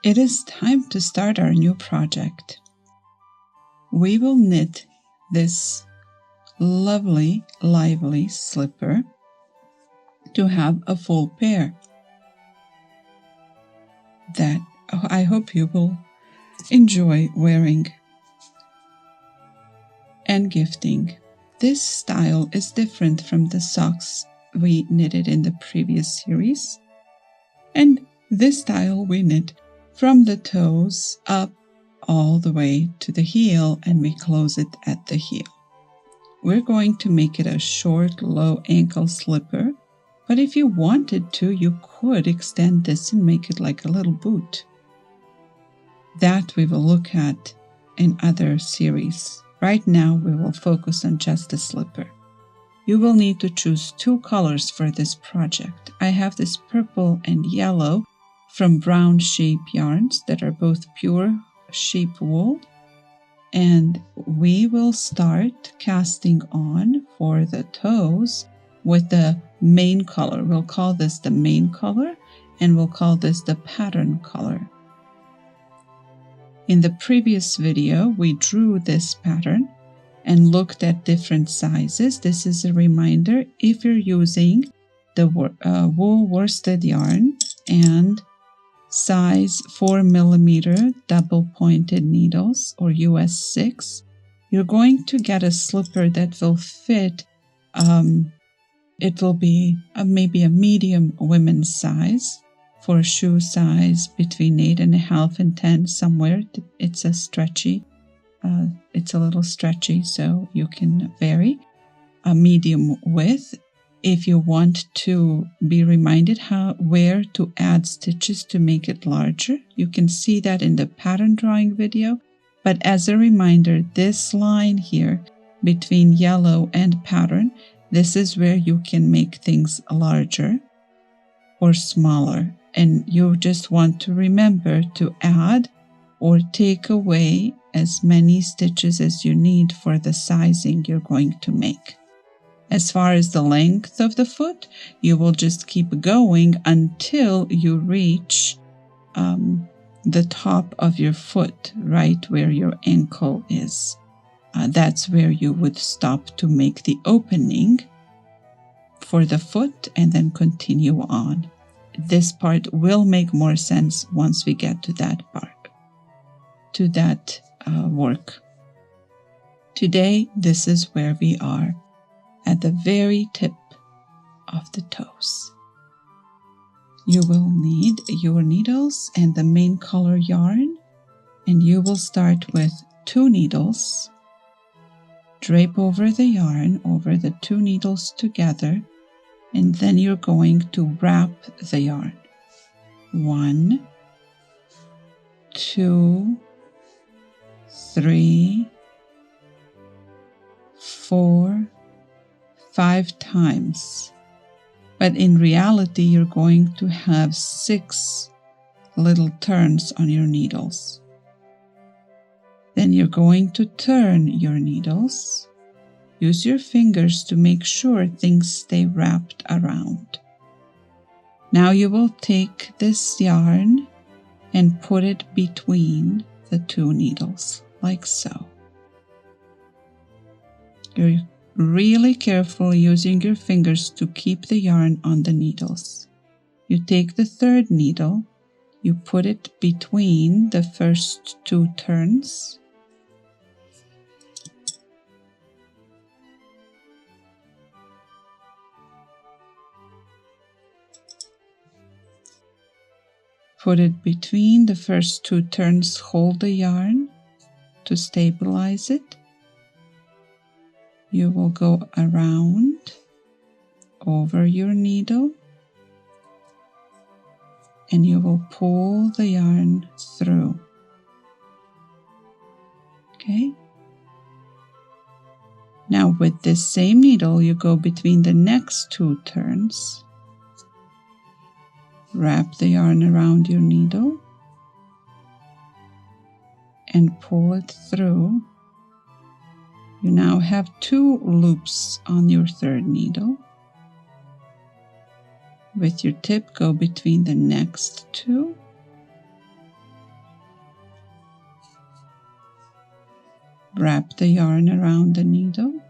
It is time to start our new project. We will knit this lovely, lively slipper to have a full pair that I hope you will enjoy wearing and gifting. This style is different from the socks we knitted in the previous series, and this style we knit from the toes up all the way to the heel, and we close it at the heel. We're going to make it a short, low ankle slipper, but if you wanted to, you could extend this and make it like a little boot. That we will look at in other series. Right now, we will focus on just the slipper. You will need to choose 2 colors for this project. I have this purple and yellow from Brown Sheep yarns that are both pure sheep wool. And we will start casting on for the toes with the main color. We'll call this the main color, and we'll call this the pattern color. In the previous video, we drew this pattern and looked at different sizes. This is a reminder if you're using the wool worsted yarn and size 4mm double pointed needles or US 6, you're going to get a slipper that will fit. It will be maybe a medium women's size. For shoe size between 8.5 and 10 somewhere. It's a stretchy. It's a little stretchy, so you can vary. A medium width. If you want to be reminded where to add stitches to make it larger, you can see that in the pattern drawing video. But as a reminder, this line here between yellow and pattern, this is where you can make things larger or smaller. And you just want to remember to add or take away as many stitches as you need for the sizing you're going to make. As far as the length of the foot, you will just keep going until you reach the top of your foot, right where your ankle is. That's where you would stop to make the opening for the foot and then continue on. This part will make more sense once we get to that part, to that work. Today, this is where we are, at the very tip of the toes. You will need your needles and the main color yarn, and you will start with 2 needles. Drape over the yarn, over the 2 needles together, and then you're going to wrap the yarn. 1, 2, 3, 4, 5 times. But in reality, you're going to have 6 little turns on your needles. Then you're going to turn your needles. Use your fingers to make sure things stay wrapped around. Now you will take this yarn and put it between the 2 needles, like so. You're really careful using your fingers to keep the yarn on the needles. You take the 3rd needle, you put it between the first 2 turns. Put it between the first 2 turns, hold the yarn to stabilize it. You will go around over your needle and you will pull the yarn through. Okay? Now with this same needle, you go between the next 2 turns. Wrap the yarn around your needle and pull it through. You now have 2 loops on your 3rd needle. With your tip, go between the next 2 Wrap the yarn around the needle.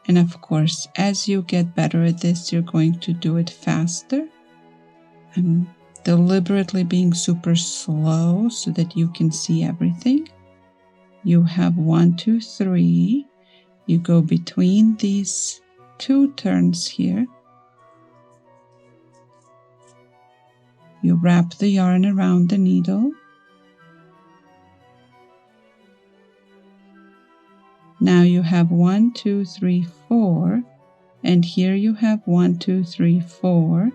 And of course, as you get better at this, you're going to do it faster. I'm deliberately being super slow so that you can see everything. You have 1, 2, 3. You go between these 2 turns here. You wrap the yarn around the needle. Now you have 1, 2, 3, 4, and here you have 1, 2, 3, 4,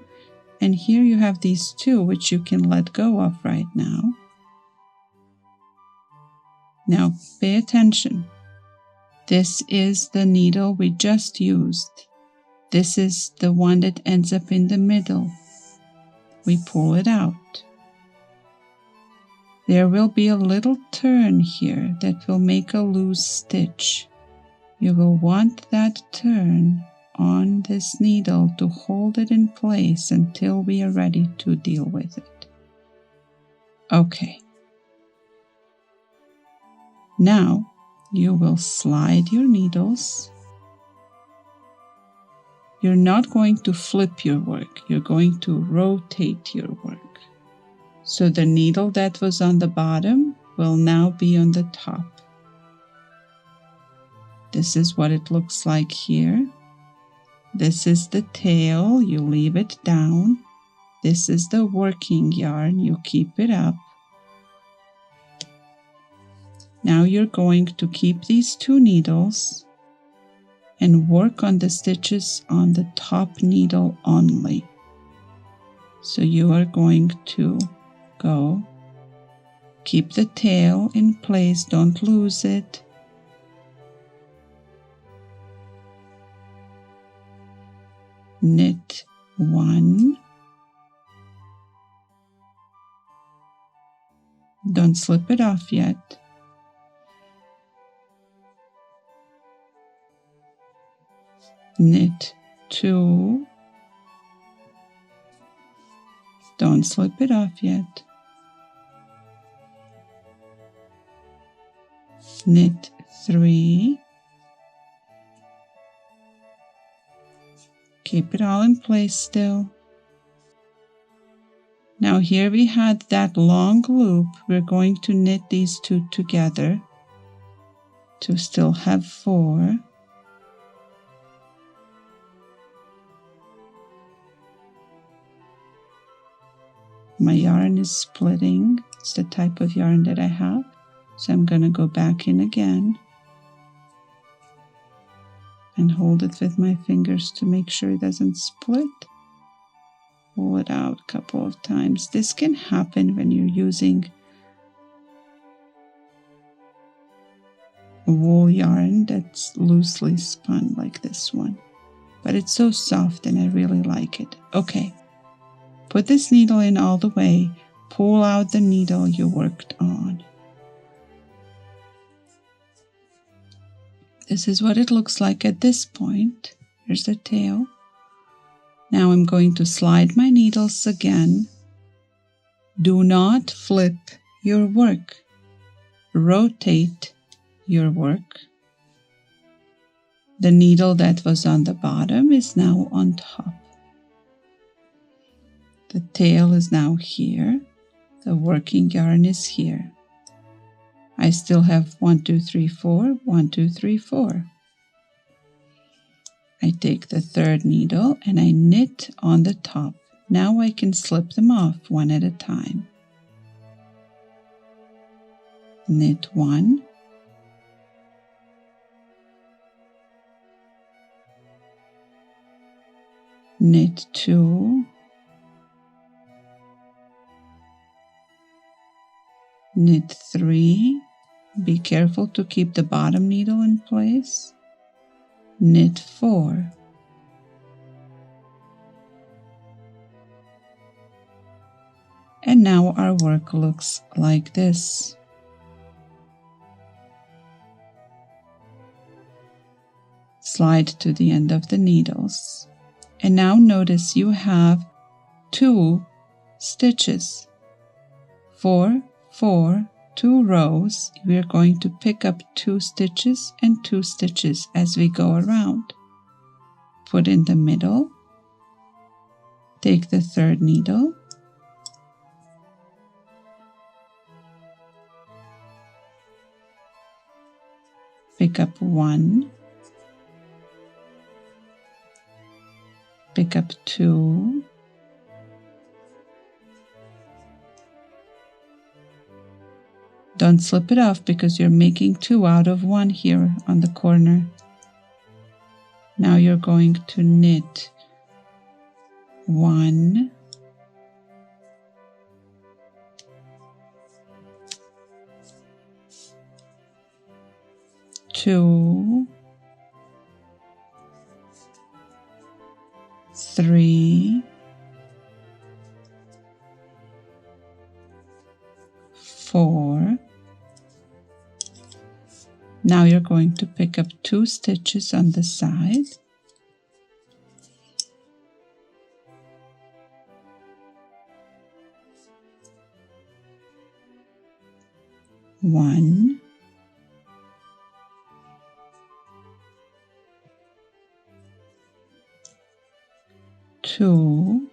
and here you have these 2 which you can let go of right now. Now pay attention. This is the needle we just used. This is the one that ends up in the middle. We pull it out. There will be a little turn here that will make a loose stitch. You will want that turn on this needle to hold it in place until we are ready to deal with it. Okay. Now you will slide your needles. You're not going to flip your work, you're going to rotate your work. So the needle that was on the bottom will now be on the top. This is what it looks like here. This is the tail, you leave it down. This is the working yarn, you keep it up. Now you're going to keep these 2 needles and work on the stitches on the top needle only. So you are going to go, keep the tail in place, don't lose it. Knit 1. Don't slip it off yet. Knit 2. Don't slip it off yet. Knit 3. Keep it all in place still. Now here we had that long loop. We're going to knit these 2 together to still have 4. My yarn is splitting. It's the type of yarn that I have. So I'm going to go back in again and hold it with my fingers to make sure it doesn't split. Pull it out a couple of times. This can happen when you're using wool yarn that's loosely spun like this one. But it's so soft and I really like it. Okay. Put this needle in all the way, pull out the needle you worked on. This is what it looks like at this point. Here's the tail. Now I'm going to slide my needles again. Do not flip your work. Rotate your work. The needle that was on the bottom is now on top. The tail is now here. The working yarn is here. I still have 1, 2, 3, 4, 1, 2, 3, 4. I take the 3rd needle and I knit on the top. Now I can slip them off one at a time. Knit 1. Knit 2. Knit 3. Be careful to keep the bottom needle in place. Knit 4. And now our work looks like this. Slide to the end of the needles. And now notice you have 2 stitches. 4, 4, 2 rows, we are going to pick up 2 stitches and 2 stitches as we go around. Put in the middle, take the 3rd needle, pick up 1, pick up 2, don't slip it off because you're making 2 out of 1 here on the corner. Now you're going to knit 1, 2, 3, 4. Now you're going to pick up 2 stitches on the side. One, 2.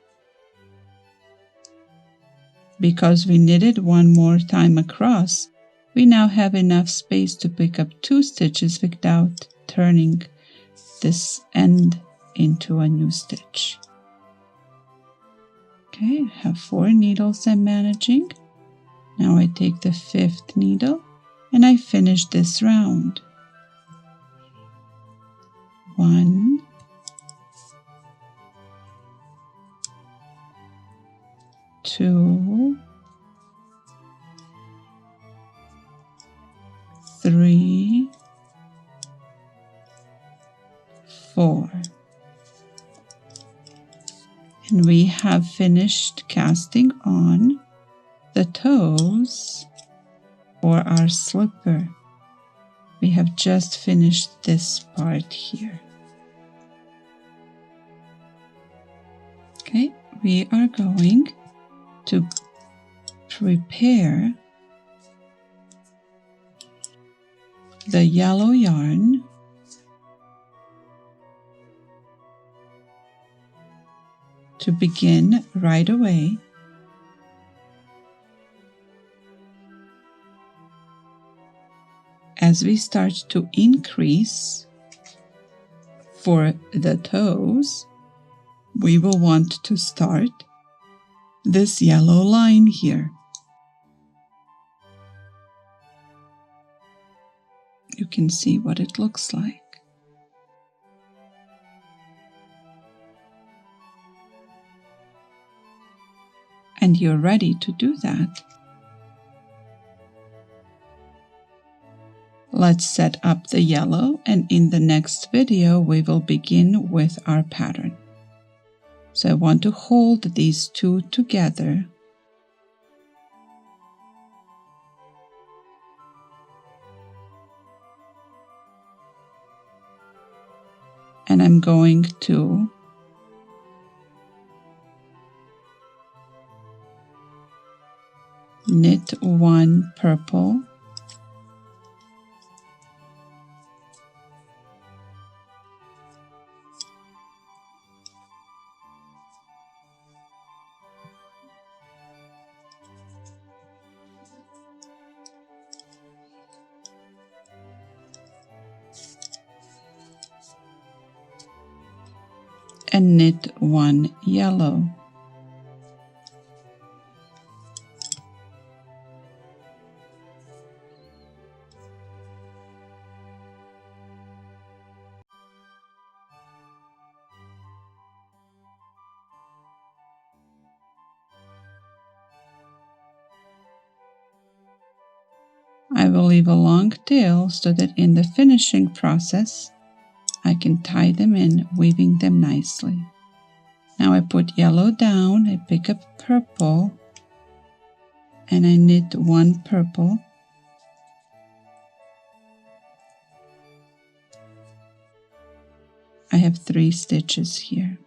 Because we knitted 1 more time across, we now have enough space to pick up 2 stitches without turning this end into a new stitch. Okay, I have 4 needles I'm managing. Now I take the 5th needle and I finish this round. 1, 2, 3, 4. And we have finished casting on the toes for our slipper. We have just finished this part here. Okay, we are going to prepare the yellow yarn to begin right away. As we start to increase for the toes, we will want to start this yellow line here. You can see what it looks like. And you're ready to do that. Let's set up the yellow, and in the next video we will begin with our pattern. So I want to hold these two together. And I'm going to knit 1 purple, and knit 1 yellow. I will leave a long tail so that in the finishing process I can tie them in, weaving them nicely. Now I put yellow down, I pick up purple, and I knit 1 purple. I have 3 stitches here.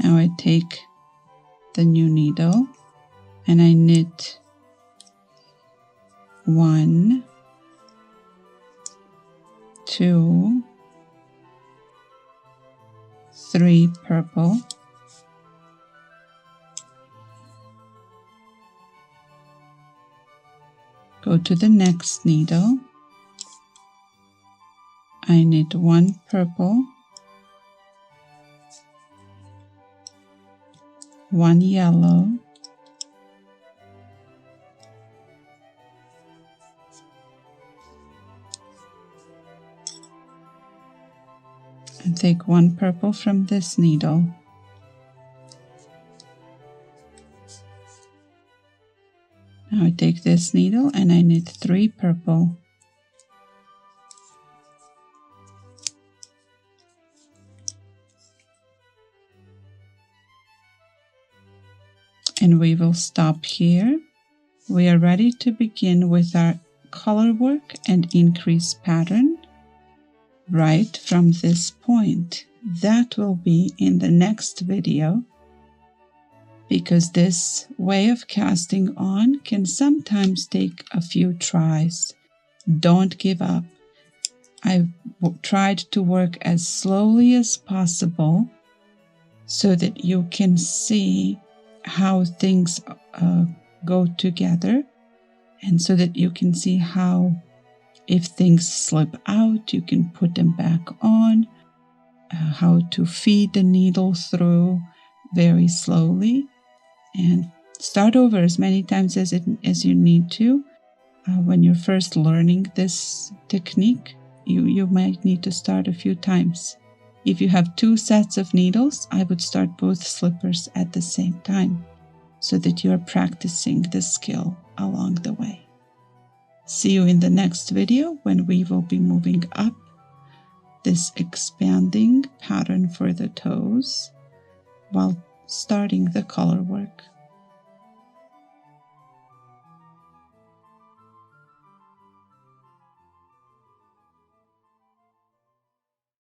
Now I take the new needle and I knit 1, 2, 3 purple, go to the next needle. I knit 1 purple, 1 yellow, and take 1 purple from this needle. Now I take this needle and I knit 3 purple, and we will stop here. We are ready to begin with our color work and increase pattern right from this point. That will be in the next video, because this way of casting on can sometimes take a few tries. Don't give up. I tried to work as slowly as possible so that you can see how things go together, and so that you can see how, if things slip out, you can put them back on, how to feed the needle through very slowly, and start over as many times as you need to. When you're first learning this technique, you might need to start a few times. If you have 2 sets of needles, I would start both slippers at the same time, so that you are practicing the skill along the way. See you in the next video, when we will be moving up this expanding pattern for the toes while starting the color work.